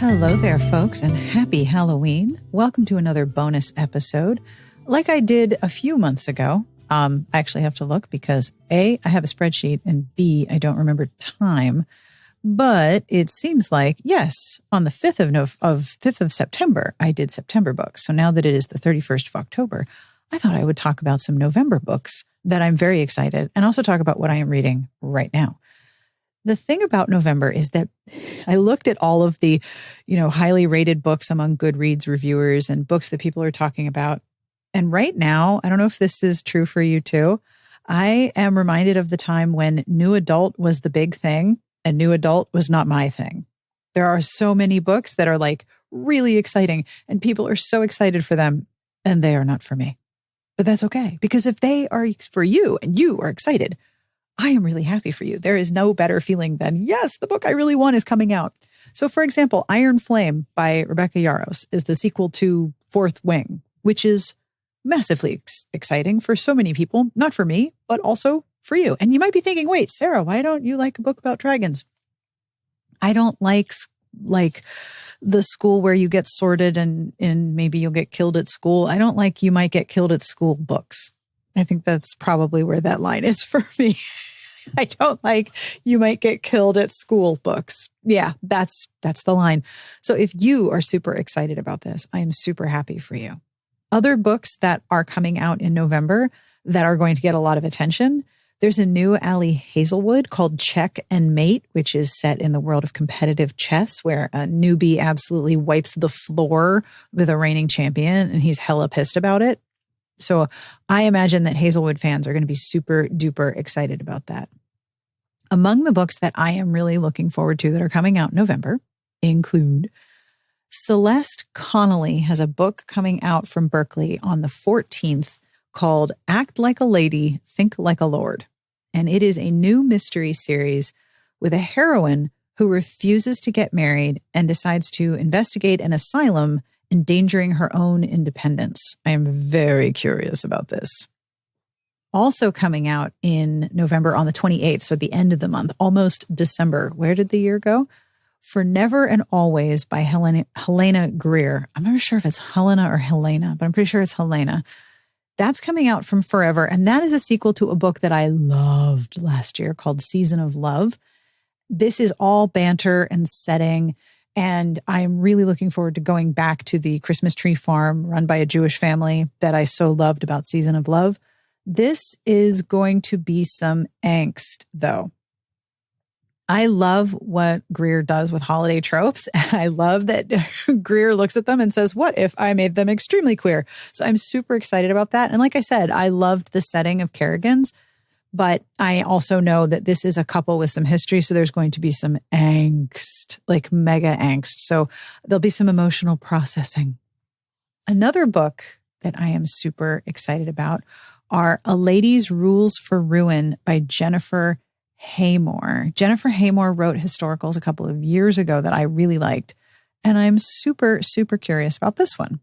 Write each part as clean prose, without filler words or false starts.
Hello there, folks, and happy Halloween. Welcome to another bonus episode. Like I did a few months ago, I actually have to look because A, I have a spreadsheet, and B, I don't remember time. But it seems like, yes, on the 5th of September, I did September books. So now that it is the 31st of October, I thought I would talk about some November books that I'm very excited, and also talk about what I am reading right now. The thing about November is that I looked at all of the, highly rated books among Goodreads reviewers and books that people are talking about. And right now, I don't know if this is true for you too, I am reminded of the time when new adult was the big thing and new adult was not my thing. There are so many books that are like really exciting and people are so excited for them, and they are not for me. But that's okay, because if they are for you and you are excited, I am really happy for you. There is no better feeling than, yes, the book I really want is coming out. So for example, Iron Flame by Rebecca Yarros is the sequel to Fourth Wing, which is massively exciting for so many people, not for me, but also for you. And you might be thinking, wait, Sarah, why don't you like a book about dragons? I don't like the school where you get sorted and maybe you'll get killed at school. I don't like you might get killed at school books. I think that's probably where that line is for me. I don't like you might get killed at school books. Yeah, that's the line. So if you are super excited about this, I am super happy for you. Other books that are coming out in November that are going to get a lot of attention. There's a new Ali Hazelwood called Check and Mate, which is set in the world of competitive chess, where a newbie absolutely wipes the floor with a reigning champion, and he's hella pissed about it. So I imagine that Hazelwood fans are going to be super duper excited about that. Among the books that I am really looking forward to that are coming out in November include Celeste Connolly has a book coming out from Berkeley on the 14th called Act Like a Lady, Think Like a Lord. And it is a new mystery series with a heroine who refuses to get married and decides to investigate an asylum endangering her own independence. I am very curious about this. Also coming out in November on the 28th, so at the end of the month, almost December. Where did the year go? For Never and Always by Helena Greer. I'm not sure if it's Helena or Helena, but I'm pretty sure it's Helena. That's coming out from Forever, and that is a sequel to a book that I loved last year called Season of Love. This is all banter and setting, and I'm really looking forward to going back to the Christmas tree farm run by a Jewish family that I so loved about Season of Love. This is going to be some angst, though. I love what Greer does with holiday tropes. And I love that Greer looks at them and says, what if I made them extremely queer? So I'm super excited about that. And like I said, I loved the setting of Kerrigan's. But I also know that this is a couple with some history, so there's going to be some angst, like mega angst. So there'll be some emotional processing. Another book that I am super excited about are A Lady's Rules for Ruin by Jennifer Haymore. Jennifer Haymore wrote historicals a couple of years ago that I really liked, and I'm super, super curious about this one.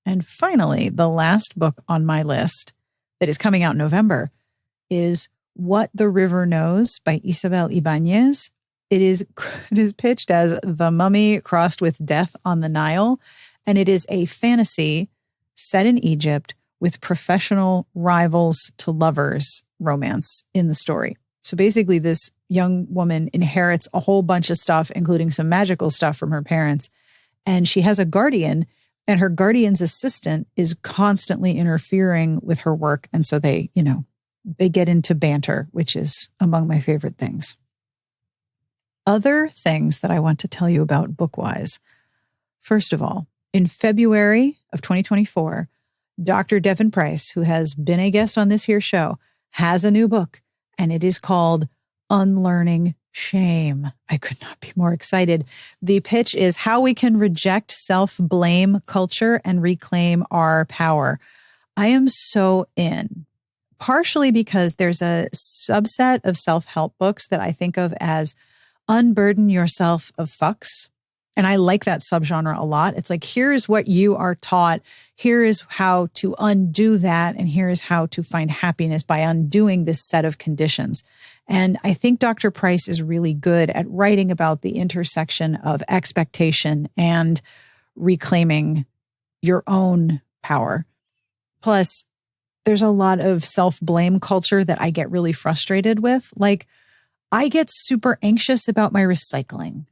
And finally, the last book on my list that is coming out in November is What the River Knows by Isabel Ibañez. It is pitched as The Mummy crossed with Death on the Nile, and it is a fantasy set in Egypt with professional rivals to lovers romance in the story. So basically, this young woman inherits a whole bunch of stuff, including some magical stuff from her parents, and she has a guardian, and her guardian's assistant is constantly interfering with her work, and so they get into banter, which is among my favorite things. Other things that I want to tell you about book-wise. First of all, in February of 2024, Dr. Devon Price, who has been a guest on this here show, has a new book, and it is called Unlearning Shame. I could not be more excited. The pitch is how we can reject self-blame culture and reclaim our power. I am so in. Partially because there's a subset of self-help books that I think of as unburden yourself of fucks. And I like that subgenre a lot. It's like, here's what you are taught. Here is how to undo that. And here is how to find happiness by undoing this set of conditions. And I think Dr. Price is really good at writing about the intersection of expectation and reclaiming your own power. Plus, there's a lot of self-blame culture that I get really frustrated with. Like, I get super anxious about my recycling.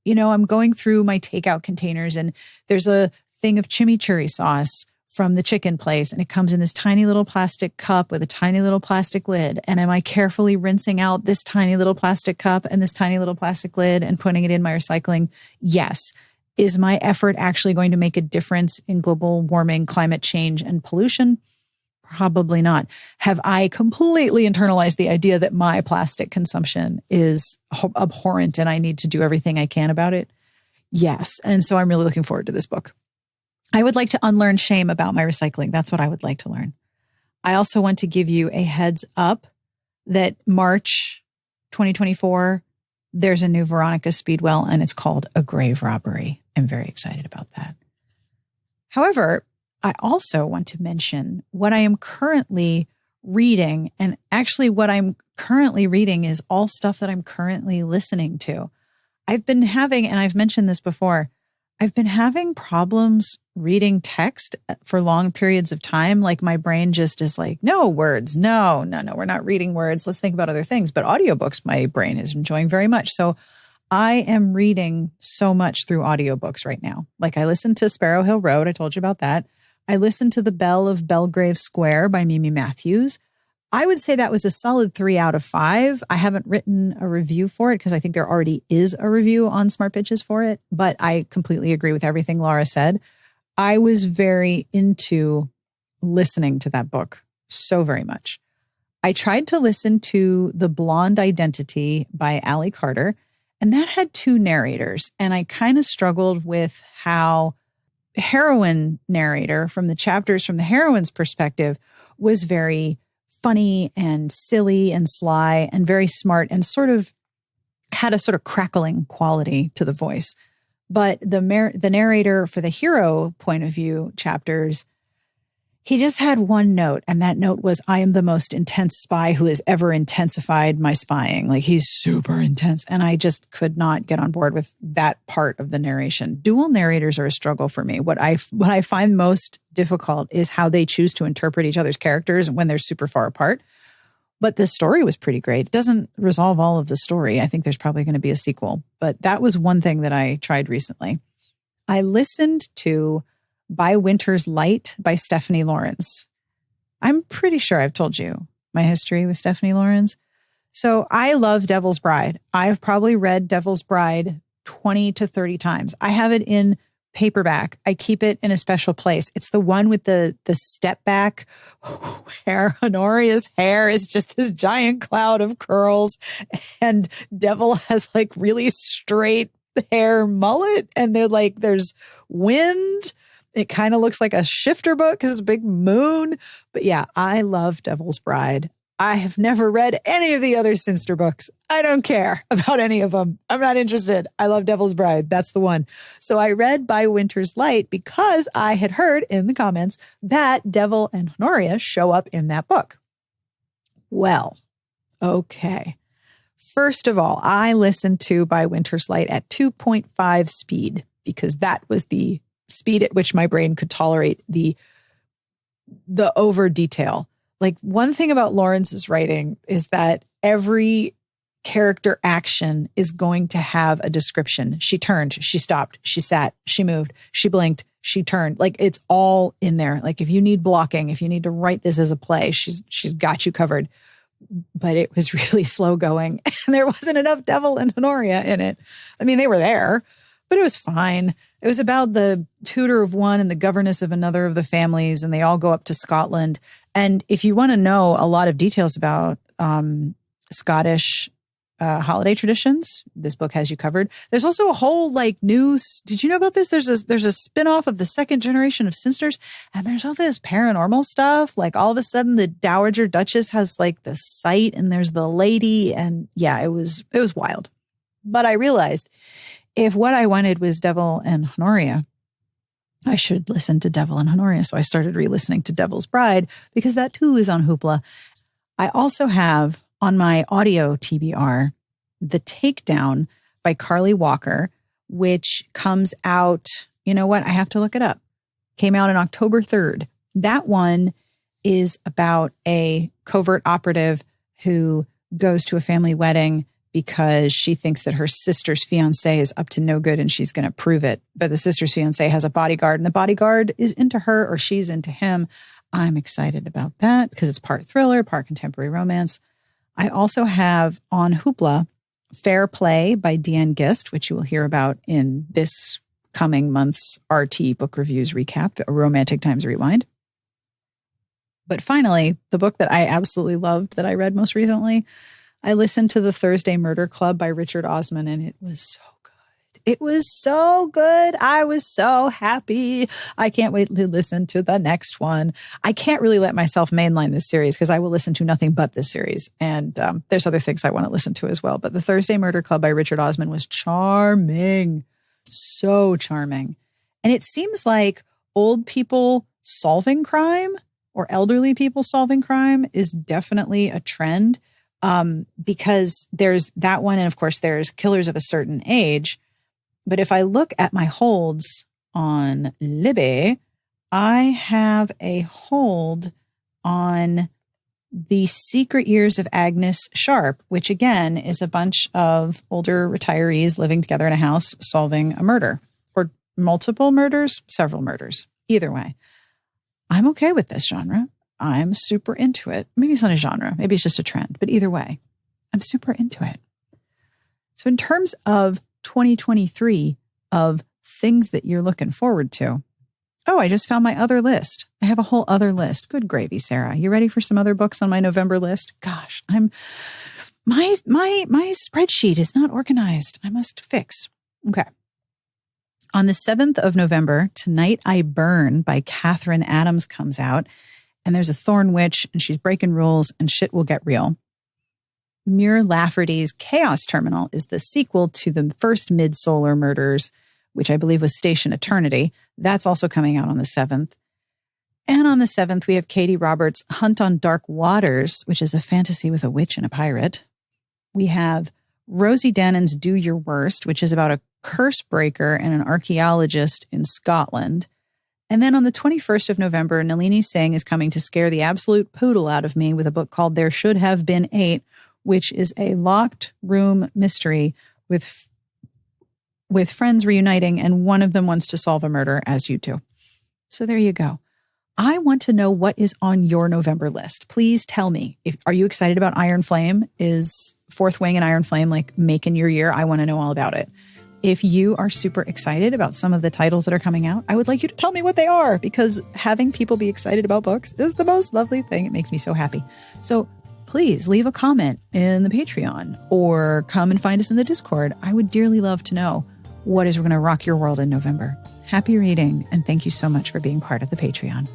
You know, I'm going through my takeout containers and there's a thing of chimichurri sauce from the chicken place and it comes in this tiny little plastic cup with a tiny little plastic lid. And am I carefully rinsing out this tiny little plastic cup and this tiny little plastic lid and putting it in my recycling? Yes. Is my effort actually going to make a difference in global warming, climate change, and pollution? Probably not. Have I completely internalized the idea that my plastic consumption is abhorrent and I need to do everything I can about it? Yes. And so I'm really looking forward to this book. I would like to unlearn shame about my recycling. That's what I would like to learn. I also want to give you a heads up that March 2024, there's a new Veronica Speedwell and it's called A Grave Robbery. I'm very excited about that. However, I also want to mention what I am currently reading. And actually what I'm currently reading is all stuff that I'm currently listening to. I've been having, and I've mentioned this before, I've been having problems reading text for long periods of time. Like my brain just is like, no words, no, we're not reading words. Let's think about other things. But audiobooks, my brain is enjoying very much. So I am reading so much through audiobooks right now. Like I listened to Sparrow Hill Road. I told you about that. I listened to The Belle of Belgrave Square by Mimi Matthews. I would say that was a solid 3 out of 5. I haven't written a review for it because I think there already is a review on Smart Pitches for it, but I completely agree with everything Laura said. I was very into listening to that book so very much. I tried to listen to The Blonde Identity by Allie Carter, and that had 2 narrators, and I kind of struggled with how heroine narrator from the chapters from the heroine's perspective was very funny and silly and sly and very smart and sort of had a sort of crackling quality to the voice. But the narrator for the hero point of view chapters, he just had one note, and that note was, I am the most intense spy who has ever intensified my spying. Like he's super intense. And I just could not get on board with that part of the narration. Dual narrators are a struggle for me. What I find most difficult is how they choose to interpret each other's characters when they're super far apart. But the story was pretty great. It doesn't resolve all of the story. I think there's probably going to be a sequel. But that was one thing that I tried recently. I listened to By Winter's Light by Stephanie Lawrence. I'm pretty sure I've told you my history with Stephanie Lawrence. So I love Devil's Bride. I've probably read Devil's Bride 20 to 30 times. I have it in paperback. I keep it in a special place. It's the one with the step back where Honoria's hair is just this giant cloud of curls and Devil has like really straight hair mullet and they're like, there's wind. It kind of looks like a shifter book because it's a big moon. But yeah, I love Devil's Bride. I have never read any of the other Sinster books. I don't care about any of them. I'm not interested. I love Devil's Bride. That's the one. So I read By Winter's Light because I had heard in the comments that Devil and Honoria show up in that book. Well, okay. First of all, I listened to By Winter's Light at 2.5 speed because that was the speed at which my brain could tolerate the over detail. Like one thing about Lawrence's writing is that every character action is going to have a description. She turned, she stopped, she sat, she moved, she blinked, she turned. Like it's all in there. Like if you need blocking, if you need to write this as a play, she's got you covered. But it was really slow going and there wasn't enough Devil and Honoria in it. I mean, they were there, but it was fine. It was about the tutor of one and the governess of another of the families, and they all go up to Scotland. And if you want to know a lot of details about Scottish holiday traditions, this book has you covered. There's also a whole like news. Did you know about this? There's a spinoff of the second generation of Sinsters, and there's all this paranormal stuff. Like all of a sudden, the Dowager Duchess has like the sight, and there's the lady, and yeah, it was wild. But I realized if what I wanted was Devil and Honoria, I should listen to Devil and Honoria. So I started re-listening to Devil's Bride because that too is on Hoopla. I also have on my audio TBR, The Takedown by Carlie Walker, which comes out, you know what? I have to look it up. Came out on October 3rd. That one is about a covert operative who goes to a family wedding because she thinks that her sister's fiance is up to no good and she's going to prove it. But the sister's fiance has a bodyguard and the bodyguard is into her or she's into him. I'm excited about that because it's part thriller, part contemporary romance. I also have on Hoopla, Fair Play by Deanne Gist, which you will hear about in this coming month's RT Book Reviews Recap, a Romantic Times Rewind. But finally, the book that I absolutely loved that I read most recently, I listened to The Thursday Murder Club by Richard Osman, and it was so good. It was so good. I was so happy. I can't wait to listen to the next one. I can't really let myself mainline this series because I will listen to nothing but this series. And there's other things I want to listen to as well. But The Thursday Murder Club by Richard Osman was charming. So charming. And it seems like old people solving crime or elderly people solving crime is definitely a trend. Because there's that one. And of course, there's Killers of a Certain Age. But if I look at my holds on Libby, I have a hold on The Secret Years of Agnes Sharp, which again is a bunch of older retirees living together in a house solving a murder or multiple murders, several murders. Either way, I'm okay with this genre. I'm super into it. Maybe it's not a genre. Maybe it's just a trend. But either way, I'm super into it. So in terms of 2023 of things that you're looking forward to, oh, I just found my other list. I have a whole other list. Good gravy, Sarah. You ready for some other books on my November list? Gosh, my spreadsheet is not organized. I must fix. Okay. On the 7th of November, Tonight I Burn by Katharine Adams comes out. And there's a thorn witch and she's breaking rules and shit will get real. Muir Lafferty's Chaos Terminal is the sequel to the first Midsolar Murders, which I believe was Station Eternity. That's also coming out on the 7th. And on the 7th, we have Katie Roberts' Hunt on Dark Waters, which is a fantasy with a witch and a pirate. We have Rosie Dannon's Do Your Worst, which is about a curse breaker and an archaeologist in Scotland. And then on the 21st of November, Nalini Singh is coming to scare the absolute poodle out of me with a book called There Should Have Been 8, which is a locked room mystery with friends reuniting, and one of them wants to solve a murder, as you do. So there you go. I want to know what is on your November list. Please tell me. Are you excited about Iron Flame? Is Fourth Wing and Iron Flame like making your year? I want to know all about it. If you are super excited about some of the titles that are coming out, I would like you to tell me what they are, because having people be excited about books is the most lovely thing. It makes me so happy. So please leave a comment in the Patreon or come and find us in the Discord. I would dearly love to know what is going to rock your world in November. Happy reading, and thank you so much for being part of the Patreon.